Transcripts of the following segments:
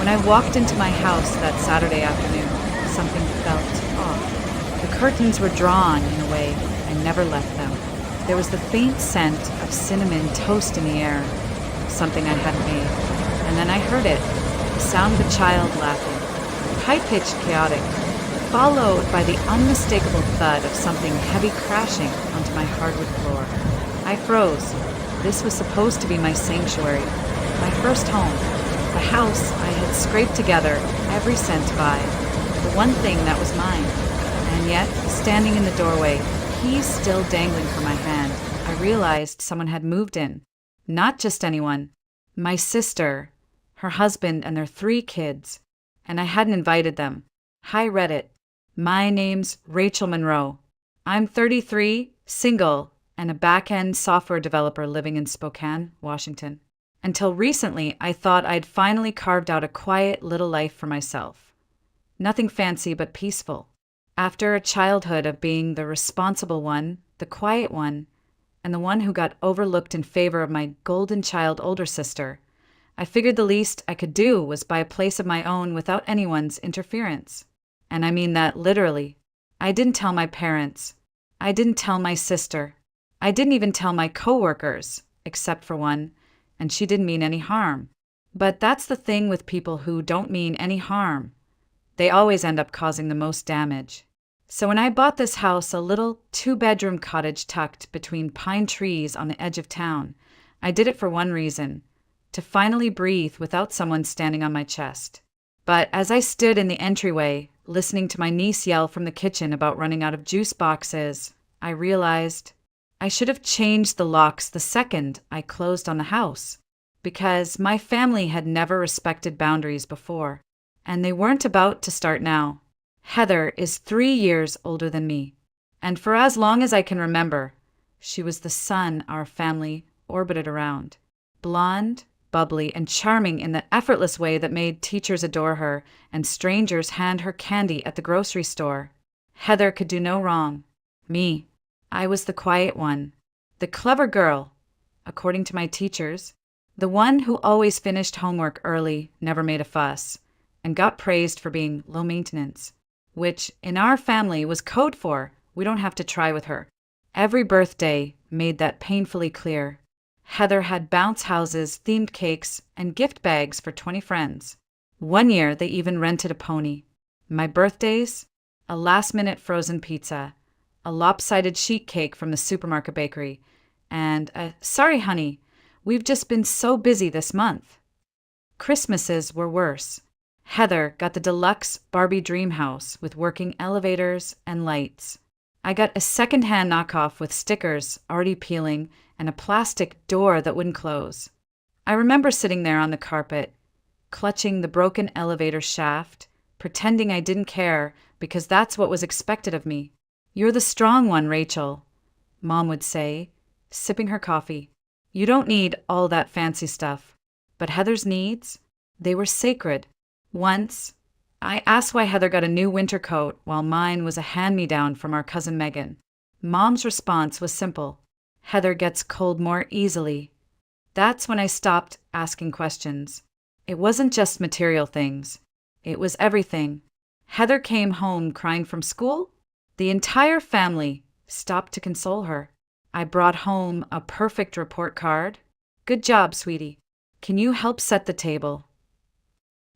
When I walked into my house that Saturday afternoon, something felt off. The curtains were drawn in a way I never left them. There was the faint scent of cinnamon toast in the air, something I hadn't made. And then I heard it, the sound of a child laughing, high-pitched, chaotic, followed by the unmistakable thud of something heavy crashing onto my hardwood floor. I froze. This was supposed to be my sanctuary, my first home, the house I had scraped together every cent to buy, the one thing that was mine. And yet, standing in the doorway, keys still dangling from my hand, I realized someone had moved in. Not just anyone. My sister, her husband, and their 3 kids. And I hadn't invited them. Hi, Reddit. My name's Rachel Monroe. I'm 33, single, and a back-end software developer living in Spokane, Washington. Until recently, I thought I'd finally carved out a quiet little life for myself. Nothing fancy but peaceful. After a childhood of being the responsible one, the quiet one, and the one who got overlooked in favor of my golden child older sister, I figured the least I could do was buy a place of my own without anyone's interference. And I mean that literally. I didn't tell my parents. I didn't tell my sister. I didn't even tell my coworkers, except for one, and she didn't mean any harm. But that's the thing with people who don't mean any harm. They always end up causing the most damage. So when I bought this house, a little 2-bedroom cottage tucked between pine trees on the edge of town, I did it for one reason: to finally breathe without someone standing on my chest. But as I stood in the entryway, listening to my niece yell from the kitchen about running out of juice boxes, I realized I should have changed the locks the second I closed on the house, because my family had never respected boundaries before, and they weren't about to start now. Heather is 3 years older than me, and for as long as I can remember, she was the sun our family orbited around. Blonde, bubbly, and charming in the effortless way that made teachers adore her and strangers hand her candy at the grocery store. Heather could do no wrong. Me, I was the quiet one, the clever girl, according to my teachers, the one who always finished homework early, never made a fuss, and got praised for being low maintenance, which in our family was code for we don't have to try with her. Every birthday made that painfully clear. Heather had bounce houses, themed cakes, and gift bags for 20 friends. One year, they even rented a pony. My birthdays? A last-minute frozen pizza, a lopsided sheet cake from the supermarket bakery, and a "sorry, honey, we've just been so busy this month." Christmases were worse. Heather got the deluxe Barbie dream house with working elevators and lights. I got a second-hand knockoff with stickers already peeling and a plastic door that wouldn't close. I remember sitting there on the carpet, clutching the broken elevator shaft, pretending I didn't care because that's what was expected of me. "You're the strong one, Rachel," Mom would say, sipping her coffee. "You don't need all that fancy stuff." But Heather's needs? They were sacred. Once, I asked why Heather got a new winter coat while mine was a hand-me-down from our cousin Megan. Mom's response was simple: "Heather gets cold more easily." That's when I stopped asking questions. It wasn't just material things. It was everything. Heather came home crying from school. The entire family stopped to console her. I brought home a perfect report card. "Good job, sweetie. Can you help set the table?"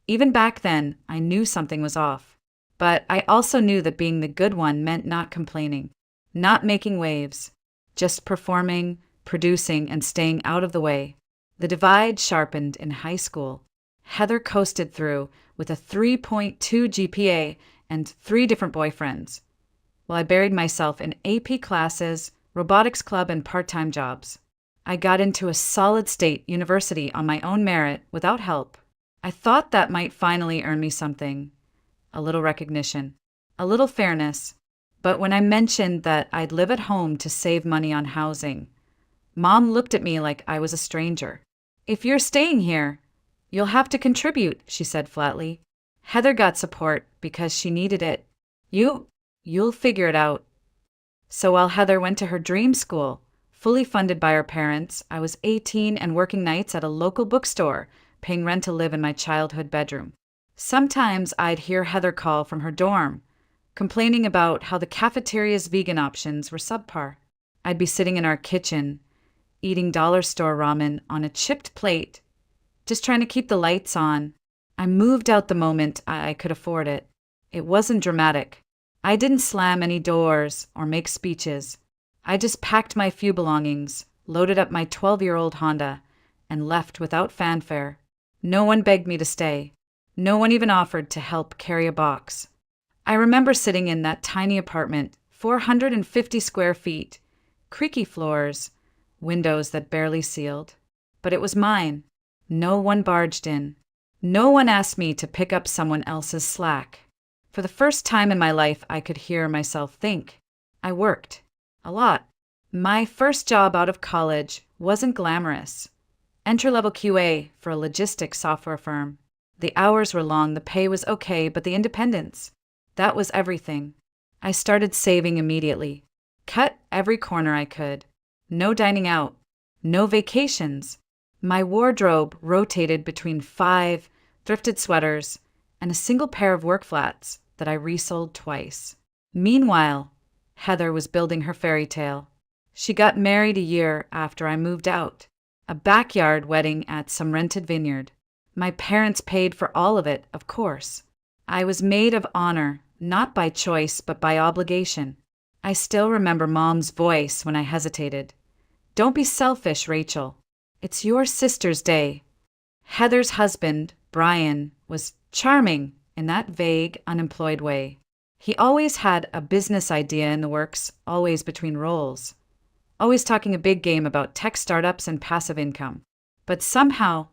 Even back then, I knew something was off. But I also knew that being the good one meant not complaining, not making waves, just performing, producing, and staying out of the way. The divide sharpened in high school. Heather coasted through with a 3.2 GPA and 3 different boyfriends, while I buried myself in AP classes, robotics club, and part-time jobs. I got into a solid state university on my own merit without help. I thought that might finally earn me something, a little recognition, a little fairness. But when I mentioned that I'd live at home to save money on housing, Mom looked at me like I was a stranger. "If you're staying here, you'll have to contribute," she said flatly. Heather got support because she needed it. You'll figure it out." So while Heather went to her dream school, fully funded by her parents, I was 18 and working nights at a local bookstore, paying rent to live in my childhood bedroom. Sometimes I'd hear Heather call from her dorm, complaining about how the cafeteria's vegan options were subpar. I'd be sitting in our kitchen, eating dollar store ramen on a chipped plate, just trying to keep the lights on. I moved out the moment I could afford it. It wasn't dramatic. I didn't slam any doors or make speeches. I just packed my few belongings, loaded up my 12-year-old Honda, and left without fanfare. No one begged me to stay. No one even offered to help carry a box. I remember sitting in that tiny apartment, 450 square feet, creaky floors, windows that barely sealed. But it was mine. No one barged in. No one asked me to pick up someone else's slack. For the first time in my life, I could hear myself think. I worked. A lot. My first job out of college wasn't glamorous. Entry-level QA for a logistics software firm. The hours were long, the pay was okay, but the independence, that was everything. I started saving immediately. Cut every corner I could. No dining out. No vacations. My wardrobe rotated between 5 thrifted sweaters and a single pair of work flats that I resold twice. Meanwhile, Heather was building her fairy tale. She got married a year after I moved out. A backyard wedding at some rented vineyard. My parents paid for all of it, of course. I was maid of honor, not by choice but by obligation. I still remember Mom's voice when I hesitated. Don't be selfish, Rachel. It's your sister's day. Heather's husband, Brian, was charming in that vague, unemployed way. He always had a business idea in the works, always between roles. Always talking a big game about tech startups and passive income. But somehow,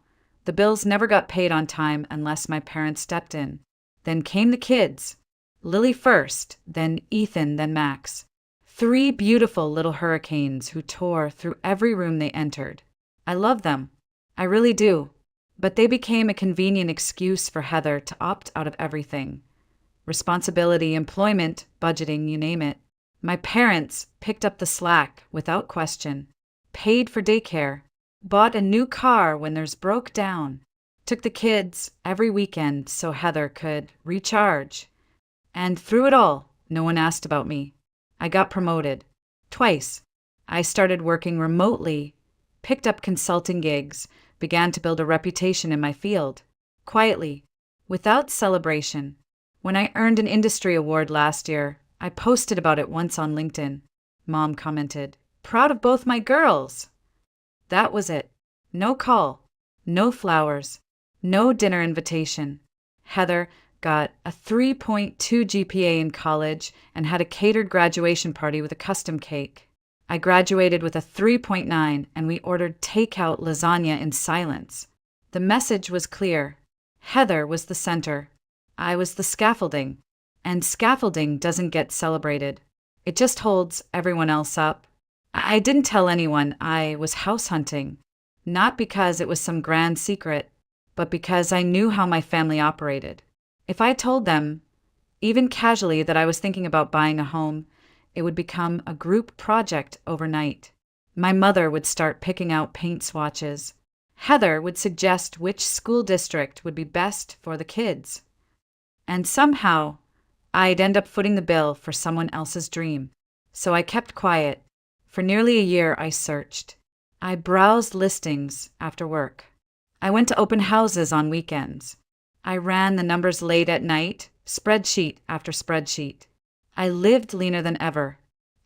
the bills never got paid on time unless my parents stepped in. Then came the kids. Lily first, then Ethan, then Max. 3 beautiful little hurricanes who tore through every room they entered. I love them. I really do. But they became a convenient excuse for Heather to opt out of everything. Responsibility, employment, budgeting, you name it. My parents picked up the slack without question. Paid for daycare. Bought a new car when theirs broke down. Took the kids every weekend so Heather could recharge. And through it all, no one asked about me. I got promoted. Twice. I started working remotely, picked up consulting gigs, began to build a reputation in my field. Quietly, without celebration. When I earned an industry award last year, I posted about it once on LinkedIn. Mom commented, "Proud of both my girls." That was it. No call, no flowers, no dinner invitation. Heather got a 3.2 GPA in college and had a catered graduation party with a custom cake. I graduated with a 3.9 and we ordered takeout lasagna in silence. The message was clear. Heather was the center. I was the scaffolding. And scaffolding doesn't get celebrated. It just holds everyone else up. I didn't tell anyone I was house hunting. Not because it was some grand secret, but because I knew how my family operated. If I told them, even casually, that I was thinking about buying a home, it would become a group project overnight. My mother would start picking out paint swatches. Heather would suggest which school district would be best for the kids. And somehow, I'd end up footing the bill for someone else's dream. So I kept quiet. For nearly a year, I searched. I browsed listings after work. I went to open houses on weekends. I ran the numbers late at night, spreadsheet after spreadsheet. I lived leaner than ever.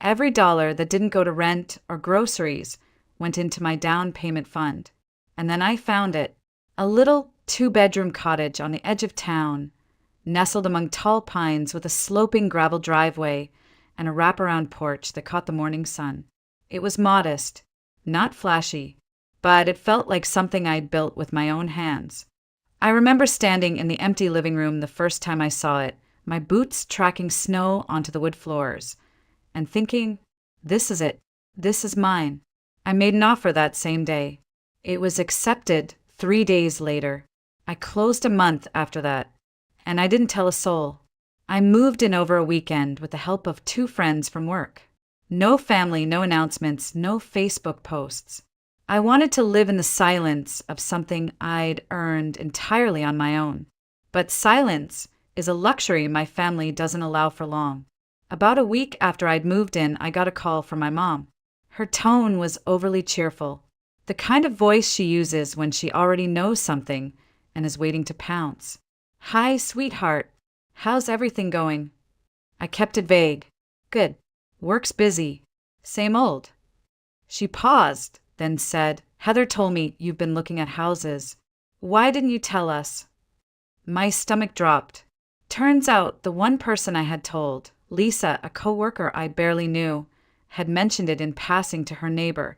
Every dollar that didn't go to rent or groceries went into my down payment fund. And then I found it, a little 2-bedroom cottage on the edge of town, nestled among tall pines with a sloping gravel driveway and a wraparound porch that caught the morning sun. It was modest, not flashy, but it felt like something I'd built with my own hands. I remember standing in the empty living room the first time I saw it, my boots tracking snow onto the wood floors, and thinking, this is it, this is mine. I made an offer that same day. It was accepted 3 days later. I closed a month after that, and I didn't tell a soul. I moved in over a weekend with the help of 2 friends from work. No family, no announcements, no Facebook posts. I wanted to live in the silence of something I'd earned entirely on my own. But silence is a luxury my family doesn't allow for long. About a week after I'd moved in, I got a call from my mom. Her tone was overly cheerful, the kind of voice she uses when she already knows something and is waiting to pounce. "Hi, sweetheart. How's everything going?" I kept it vague. "Good. Work's busy. Same old." She paused, then said, "Heather told me you've been looking at houses. Why didn't you tell us?" My stomach dropped. Turns out the one person I had told, Lisa, a coworker I barely knew, had mentioned it in passing to her neighbor,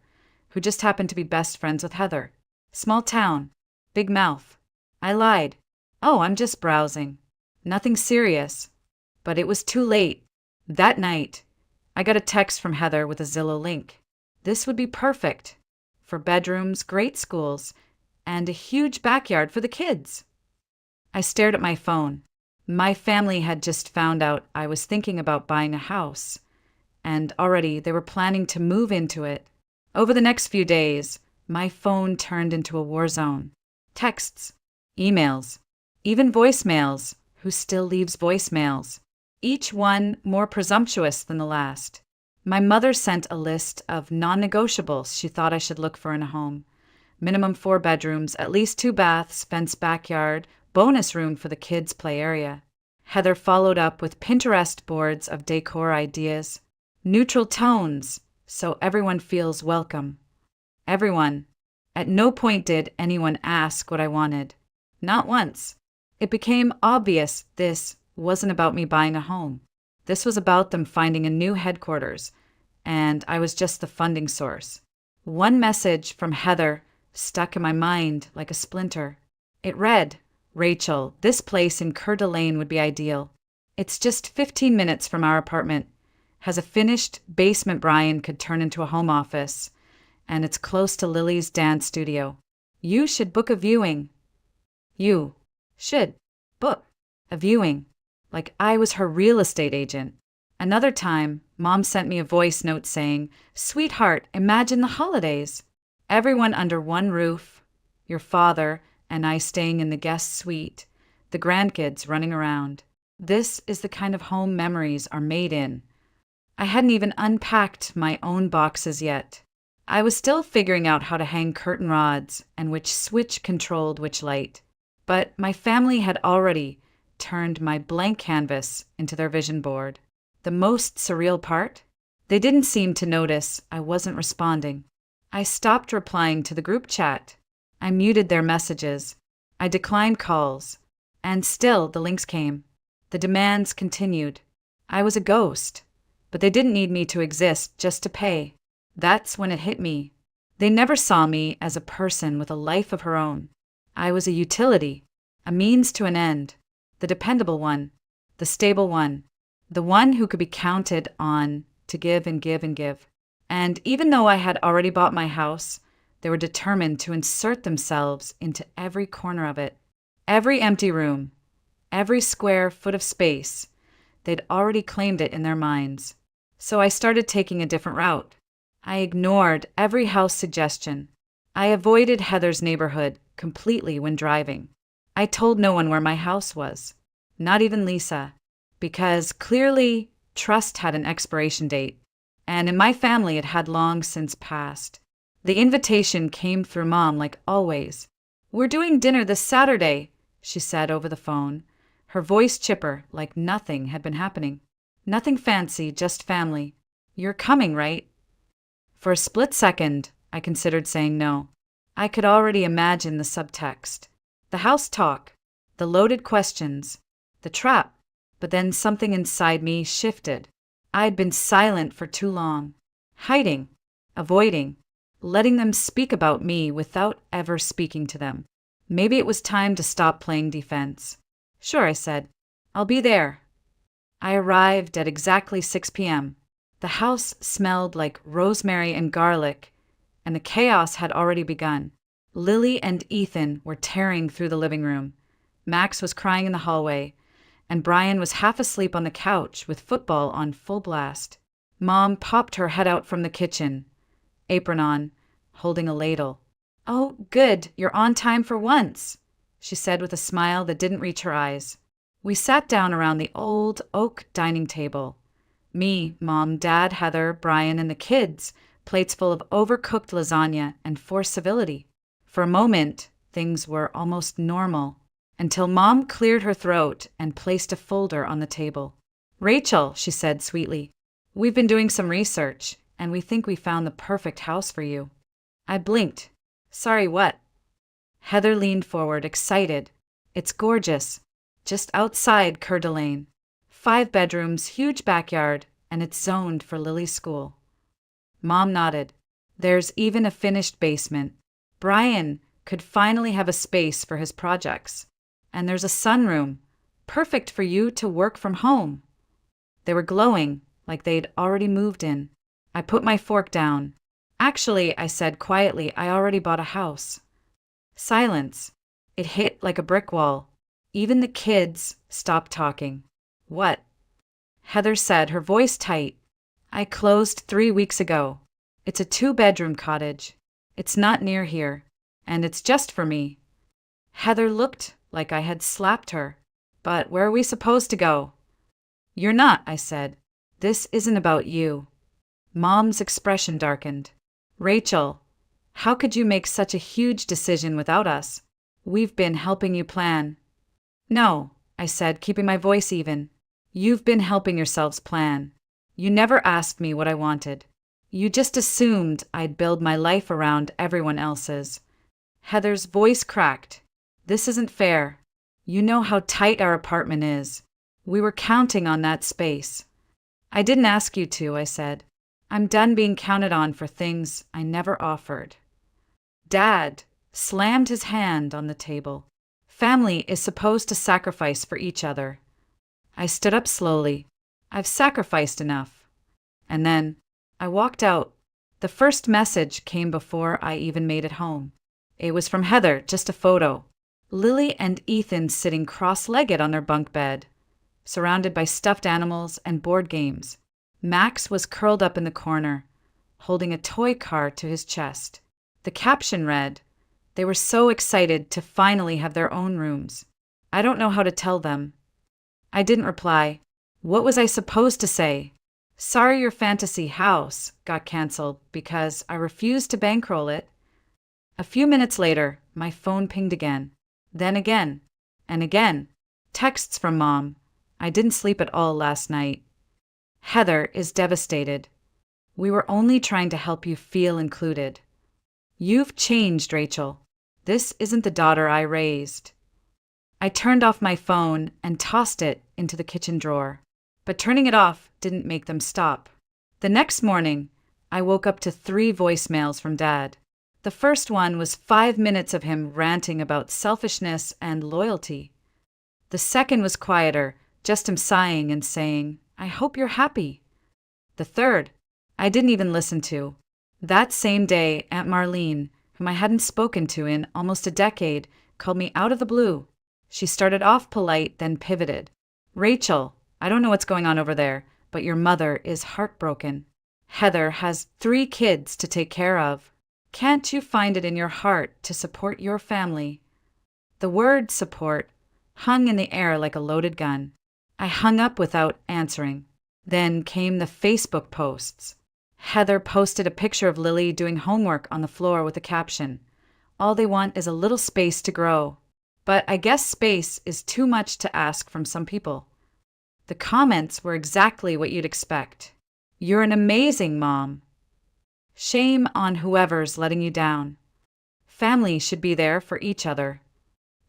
who just happened to be best friends with Heather. Small town. Big mouth. I lied. "Oh, I'm just browsing. Nothing serious." But it was too late. That night, I got a text from Heather with a Zillow link. This would be perfect. For bedrooms, great schools, and a huge backyard for the kids. I stared at my phone. My family had just found out I was thinking about buying a house, and already they were planning to move into it. Over the next few days, my phone turned into a war zone. Texts, emails, even voicemails. Who still leaves voicemails? Each one more presumptuous than the last. My mother sent a list of non-negotiables she thought I should look for in a home. Minimum 4 bedrooms, at least 2 baths, fenced backyard, bonus room for the kids' play area. Heather followed up with Pinterest boards of decor ideas. Neutral tones, so everyone feels welcome. Everyone. At no point did anyone ask what I wanted. Not once. It became obvious this wasn't about me buying a home. This was about them finding a new headquarters, and I was just the funding source. One message from Heather stuck in my mind like a splinter. It read, "Rachel, this place in Coeur d'Alene would be ideal. It's just 15 minutes from our apartment, has a finished basement Brian could turn into a home office, and it's close to Lily's dance studio. You should book a viewing." You should book a viewing. Like I was her real estate agent. Another time, Mom sent me a voice note saying, "Sweetheart, imagine the holidays. Everyone under one roof, your father and I staying in the guest suite, the grandkids running around. This is the kind of home memories are made in." I hadn't even unpacked my own boxes yet. I was still figuring out how to hang curtain rods and which switch controlled which light. But my family had already turned my blank canvas into their vision board. The most surreal part? They didn't seem to notice I wasn't responding. I stopped replying to the group chat. I muted their messages. I declined calls. And still the links came. The demands continued. I was a ghost, but they didn't need me to exist just to pay. That's when it hit me. They never saw me as a person with a life of her own. I was a utility, a means to an end. The dependable one, the stable one, the one who could be counted on to give and give and give. And even though I had already bought my house, they were determined to insert themselves into every corner of it. Every empty room, every square foot of space, they'd already claimed it in their minds. So I started taking a different route. I ignored every house suggestion. I avoided Heather's neighborhood completely when driving. I told no one where my house was, not even Lisa, because clearly trust had an expiration date, and in my family it had long since passed. The invitation came through Mom like always. "We're doing dinner this Saturday," she said over the phone, her voice chipper like nothing had been happening. "Nothing fancy, just family. You're coming, right?" For a split second, I considered saying no. I could already imagine the subtext. The house talk, the loaded questions, the trap, but then something inside me shifted. I'd been silent for too long, hiding, avoiding, letting them speak about me without ever speaking to them. Maybe it was time to stop playing defense. "Sure," I said. "I'll be there." I arrived at exactly 6 p.m. The house smelled like rosemary and garlic, and the chaos had already begun. Lily and Ethan were tearing through the living room. Max was crying in the hallway, and Brian was half asleep on the couch with football on full blast. Mom popped her head out from the kitchen, apron on, holding a ladle. "Oh, good, you're on time for once," she said with a smile that didn't reach her eyes. We sat down around the old oak dining table. Me, Mom, Dad, Heather, Brian, and the kids, plates full of overcooked lasagna and forced civility. For a moment, things were almost normal, until Mom cleared her throat and placed a folder on the table. "Rachel," she said sweetly, "we've been doing some research, and we think we found the perfect house for you." I blinked. "Sorry, what?" Heather leaned forward, excited. "It's gorgeous. Just outside Coeur d'Alene. 5 bedrooms, huge backyard, and it's zoned for Lily's school." Mom nodded. "There's even a finished basement. Brian could finally have a space for his projects. And there's a sunroom, perfect for you to work from home." They were glowing, like they'd already moved in. I put my fork down. "Actually," I said quietly, "I already bought a house." Silence. It hit like a brick wall. Even the kids stopped talking. "What?" Heather said, her voice tight. "I closed 3 weeks ago. It's a 2-bedroom cottage. It's not near here, and it's just for me." Heather looked like I had slapped her. "But where are we supposed to go?" "You're not," I said. "This isn't about you." Mom's expression darkened. "Rachel, how could you make such a huge decision without us? We've been helping you plan." "No," I said, keeping my voice even. "You've been helping yourselves plan. You never asked me what I wanted. You just assumed I'd build my life around everyone else's." Heather's voice cracked. "This isn't fair. You know how tight our apartment is. We were counting on that space." "I didn't ask you to," I said. "I'm done being counted on for things I never offered." Dad slammed his hand on the table. "Family is supposed to sacrifice for each other." I stood up slowly. "I've sacrificed enough." And then I walked out. The first message came before I even made it home. It was from Heather, just a photo. Lily and Ethan sitting cross-legged on their bunk bed, surrounded by stuffed animals and board games. Max was curled up in the corner, holding a toy car to his chest. The caption read, "They were so excited to finally have their own rooms. I don't know how to tell them." I didn't reply. What was I supposed to say? "Sorry your fantasy house got canceled because I refused to bankroll it." A few minutes later, my phone pinged again. Then again. And again. Texts from Mom. "I didn't sleep at all last night. Heather is devastated. We were only trying to help you feel included. You've changed, Rachel. This isn't the daughter I raised." I turned off my phone and tossed it into the kitchen drawer. But turning it off didn't make them stop. The next morning, I woke up to 3 voicemails from Dad. The first one was 5 minutes of him ranting about selfishness and loyalty. The second was quieter, just him sighing and saying, "I hope you're happy." The third, I didn't even listen to. That same day, Aunt Marlene, whom I hadn't spoken to in almost a decade, called me out of the blue. She started off polite, then pivoted. "Rachel, I don't know what's going on over there, but your mother is heartbroken. Heather has 3 kids to take care of. Can't you find it in your heart to support your family?" The word support hung in the air like a loaded gun. I hung up without answering. Then came the Facebook posts. Heather posted a picture of Lily doing homework on the floor with a caption, "All they want is a little space to grow." But I guess space is too much to ask from some people. The comments were exactly what you'd expect. "You're an amazing mom." Shame on whoever's letting you down. Family should be there for each other.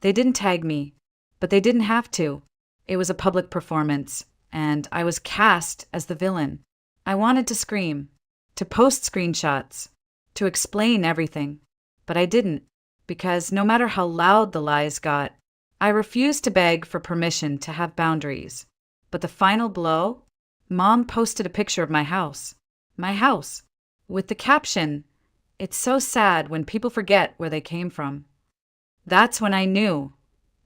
They didn't tag me, but they didn't have to. It was a public performance, and I was cast as the villain. I wanted to scream, to post screenshots, to explain everything, but I didn't, because no matter how loud the lies got, I refused to beg for permission to have boundaries. But the final blow? Mom posted a picture of my house, with the caption, "It's so sad when people forget where they came from." That's when I knew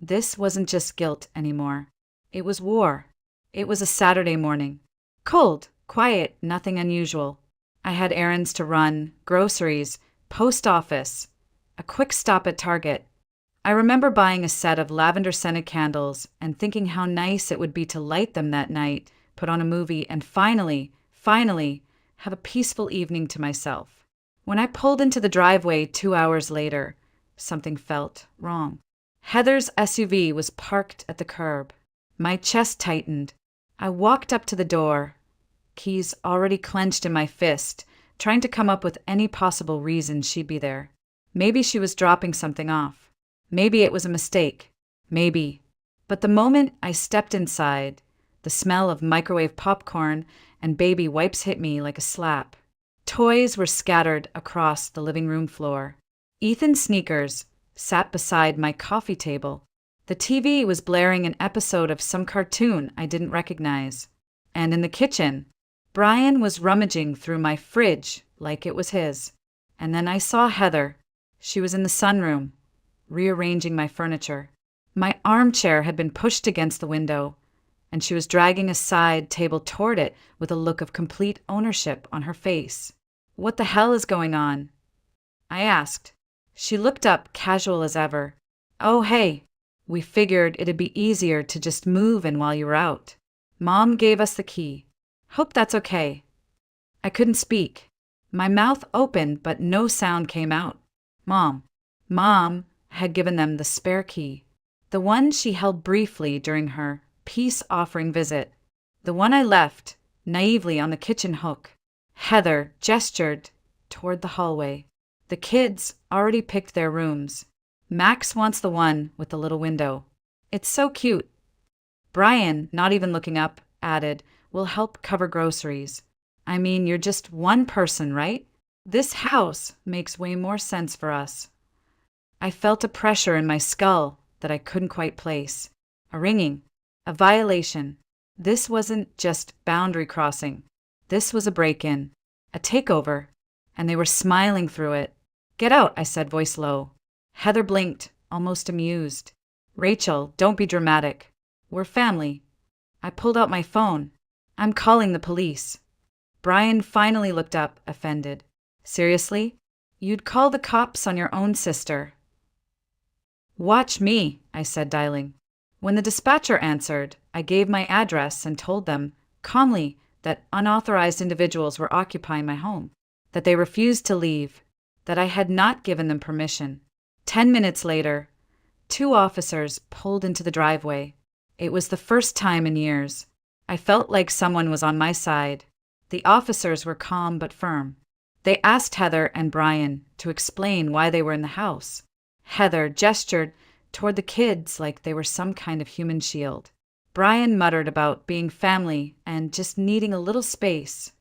this wasn't just guilt anymore. It was war. It was a Saturday morning. Cold, quiet, nothing unusual. I had errands to run, groceries, post office, a quick stop at Target. I remember buying a set of lavender-scented candles and thinking how nice it would be to light them that night, put on a movie, and finally, have a peaceful evening to myself. When I pulled into the driveway 2 hours later, something felt wrong. Heather's SUV was parked at the curb. My chest tightened. I walked up to the door, keys already clenched in my fist, trying to come up with any possible reason she'd be there. Maybe she was dropping something off. Maybe it was a mistake. Maybe. But the moment I stepped inside, the smell of microwave popcorn and baby wipes hit me like a slap. Toys were scattered across the living room floor. Ethan's sneakers sat beside my coffee table. The TV was blaring an episode of some cartoon I didn't recognize. And in the kitchen, Brian was rummaging through my fridge like it was his. And then I saw Heather. She was in the sunroom, rearranging my furniture. My armchair had been pushed against the window, and she was dragging a side table toward it with a look of complete ownership on her face. "What the hell is going on?" I asked. She looked up, casual as ever. "Oh, hey. We figured it'd be easier to just move in while you were out. Mom gave us the key. Hope that's okay." I couldn't speak. My mouth opened, but no sound came out. Mom had given them the spare key. The one she held briefly during her peace-offering visit. The one I left, naively, on the kitchen hook. Heather gestured toward the hallway. "The kids already picked their rooms. Max wants the one with the little window. It's so cute." Brian, not even looking up, added, "We'll help cover groceries. I mean, you're just one person, right? This house makes way more sense for us." I felt a pressure in my skull that I couldn't quite place. A ringing. A violation. This wasn't just boundary crossing. This was a break-in. A takeover. And they were smiling through it. "Get out," I said, voice low. Heather blinked, almost amused. "Rachel, don't be dramatic. We're family." I pulled out my phone. "I'm calling the police." Brian finally looked up, offended. "Seriously? You'd call the cops on your own sister." "Watch me," I said, dialing. When the dispatcher answered, I gave my address and told them, calmly, that unauthorized individuals were occupying my home, that they refused to leave, that I had not given them permission. 10 minutes later, 2 officers pulled into the driveway. It was the first time in years. I felt like someone was on my side. The officers were calm but firm. They asked Heather and Brian to explain why they were in the house. Heather gestured toward the kids like they were some kind of human shield. Brian muttered about being family and just needing a little space.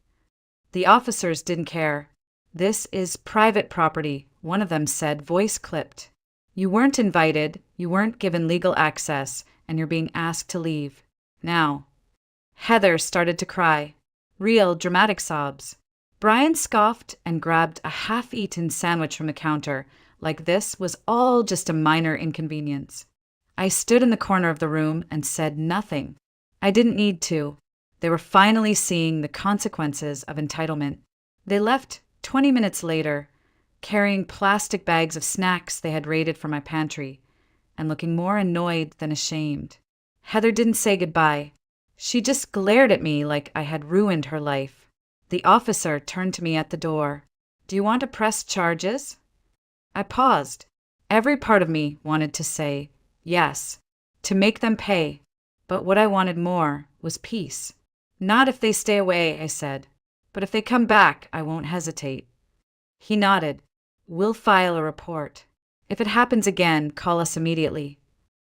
The officers didn't care. "This is private property," one of them said, voice clipped. "You weren't invited, you weren't given legal access, and you're being asked to leave. Now." Heather started to cry. Real dramatic sobs. Brian scoffed and grabbed a half-eaten sandwich from the counter, like this was all just a minor inconvenience. I stood in the corner of the room and said nothing. I didn't need to. They were finally seeing the consequences of entitlement. They left 20 minutes later, carrying plastic bags of snacks they had raided from my pantry, and looking more annoyed than ashamed. Heather didn't say goodbye. She just glared at me like I had ruined her life. The officer turned to me at the door. "Do you want to press charges?" I paused. Every part of me wanted to say yes, to make them pay, but what I wanted more was peace. "Not if they stay away," I said, "but if they come back, I won't hesitate." He nodded. "We'll file a report. If it happens again, call us immediately."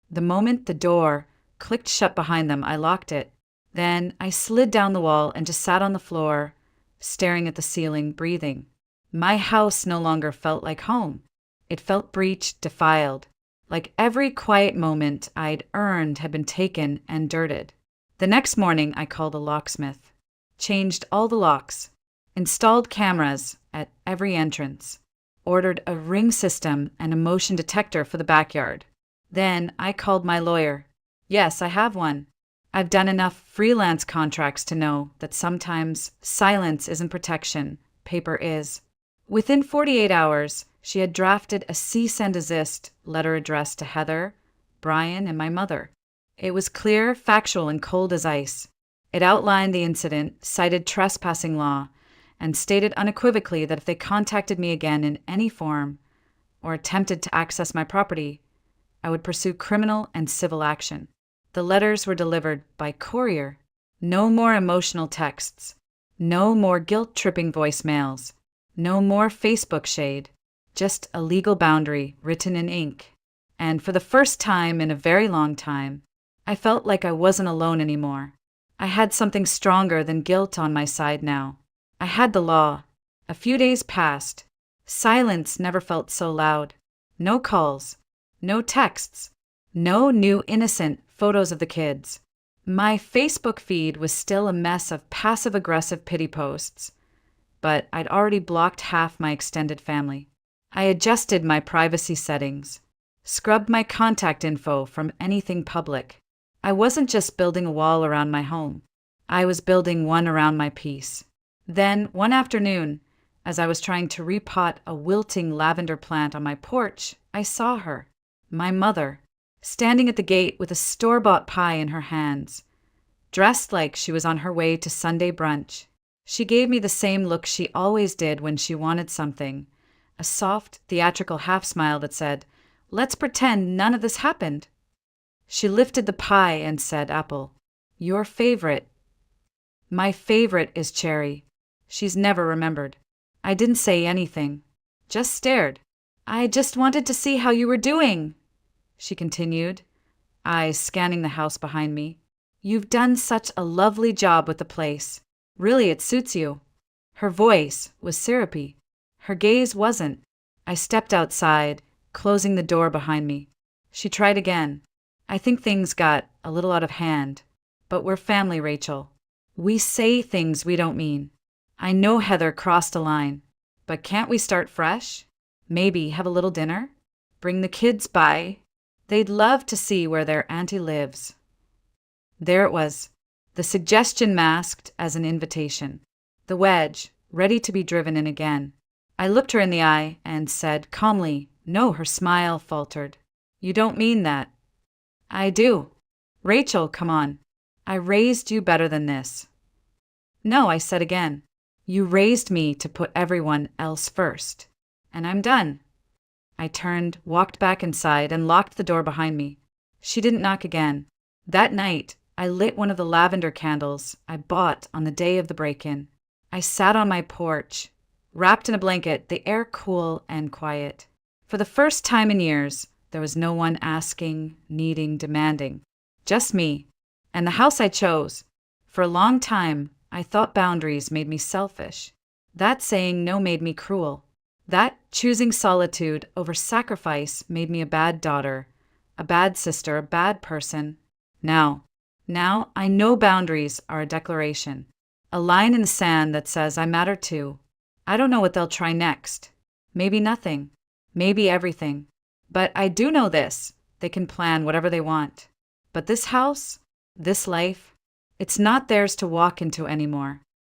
The moment the door clicked shut behind them, I locked it. Then I slid down the wall and just sat on the floor, staring at the ceiling, breathing. My house no longer felt like home. It felt breached, defiled, like every quiet moment I'd earned had been taken and dirted. The next morning, I called a locksmith, changed all the locks, installed cameras at every entrance, ordered a ring system and a motion detector for the backyard. Then I called my lawyer. Yes, I have one. I've done enough freelance contracts to know that sometimes silence isn't protection, paper is. Within 48 hours, she had drafted a cease and desist letter addressed to Heather, Brian, and my mother. It was clear, factual, and cold as ice. It outlined the incident, cited trespassing law, and stated unequivocally that if they contacted me again in any form or attempted to access my property, I would pursue criminal and civil action. The letters were delivered by courier. No more emotional texts. No more guilt-tripping voicemails. No more Facebook shade. Just a legal boundary written in ink. And for the first time in a very long time, I felt like I wasn't alone anymore. I had something stronger than guilt on my side now. I had the law. A few days passed. Silence never felt so loud. No calls. No texts. No new innocent photos of the kids. My Facebook feed was still a mess of passive-aggressive pity posts, but I'd already blocked half my extended family. I adjusted my privacy settings, scrubbed my contact info from anything public. I wasn't just building a wall around my home. I was building one around my peace. Then, one afternoon, as I was trying to repot a wilting lavender plant on my porch, I saw her, my mother, standing at the gate with a store-bought pie in her hands, dressed like she was on her way to Sunday brunch. She gave me the same look she always did when she wanted something, a soft, theatrical half-smile that said, "Let's pretend none of this happened." She lifted the pie and said, "Apple, your favorite." My favorite is cherry. She's never remembered. I didn't say anything, just stared. "I just wanted to see how you were doing," she continued, eyes scanning the house behind me. "You've done such a lovely job with the place. Really, it suits you." Her voice was syrupy. Her gaze wasn't. I stepped outside, closing the door behind me. She tried again. "I think things got a little out of hand. But we're family, Rachel. We say things we don't mean. I know Heather crossed a line. But can't we start fresh? Maybe have a little dinner? Bring the kids by. They'd love to see where their auntie lives." There it was, the suggestion masked as an invitation. The wedge, ready to be driven in again. I looked her in the eye and said calmly, "No," her smile faltered. "You don't mean that." "I do. Rachel, come on. I raised you better than this." "No," I said again. "You raised me to put everyone else first. And I'm done." I turned, walked back inside, and locked the door behind me. She didn't knock again. That night, I lit one of the lavender candles I bought on the day of the break-in. I sat on my porch, wrapped in a blanket, the air cool and quiet. For the first time in years, there was no one asking, needing, demanding. Just me, and the house I chose. For a long time, I thought boundaries made me selfish. That saying no made me cruel. That choosing solitude over sacrifice made me a bad daughter, a bad sister, a bad person. Now I know boundaries are a declaration, a line in the sand that says I matter too. I don't know what they'll try next. Maybe nothing. Maybe everything. But I do know this. They can plan whatever they want. But this house, this life, it's not theirs to walk into anymore.